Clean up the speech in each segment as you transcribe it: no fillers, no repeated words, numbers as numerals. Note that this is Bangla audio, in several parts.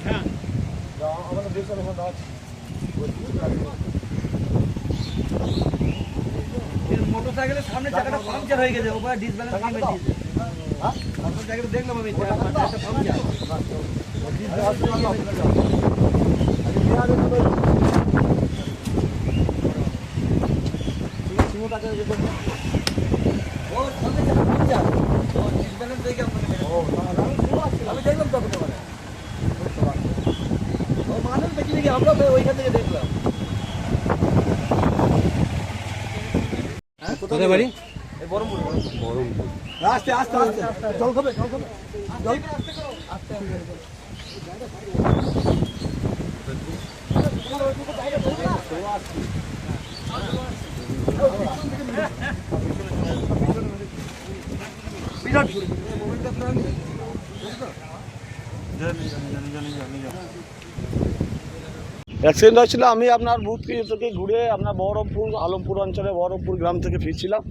হ্যাঁ আমাদের দেশের মোটরসাইকেলের সামনে চাকাটা পাংচার হয়ে গেছে, ওপরে ডিসব্যালেন্স করে দিয়েছে। মোটরসাইকেলে দেখলাম আমি একটা পাংচার। ও সামনে চাকা পাংচার, ও ডিসব্যালেন্স হয়ে গেছে। আমি দেখলাম তখন ওখানে ও মানুষ দেখি দেখি আমরা ওইখান থেকে দেখলাম। কোথায় বাড়ি? এই বহরমপুর। আস্তে আস্তে আস্তে জল খাবে জল খাবে জল আস্তে অ্যাক্সিডেন্ট হয়েছিল। আমি আপনার বুথ থেকে ঘুরে আপনার বহরমপুর আলমপুর অঞ্চলে বহরমপুর গ্রাম থেকে ফিরছিলাম।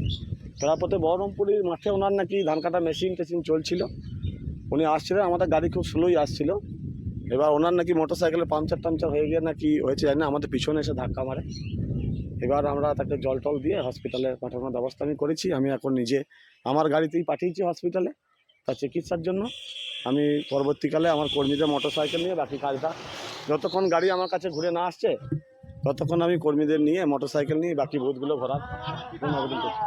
তারপরে বহরমপুরের মাঠে ওনার নাকি ধান কাটা মেশিন টেশিন চলছিল, উনি আসছিলেন, আমাদের গাড়ি খুব স্লোই আসছিল। এবার ওনার নাকি মোটর সাইকেলের পাংচার টাংচার হয়ে গিয়ে নাকি হয়েছে জানি না, আমাদের পিছনে এসে ধাক্কা মারে। এবার আমরা তাকে জল টল দিয়ে হসপিটালে পাঠানোর ব্যবস্থা আমি করেছি। আমি এখন নিজে আমার গাড়িতেই পাঠিয়েছি হসপিটালে তার চিকিৎসার জন্য। আমি পরবর্তীকালে আমার কর্মীদের মোটর সাইকেল নিয়ে বাকি কাজটা, যতক্ষণ গাড়ি আমার কাছে ঘুরে না আসছে ততক্ষণ আমি কর্মীদের নিয়ে মোটর সাইকেল নিয়ে বাকি বুথগুলো ঘোরার অনুমোদন করছি।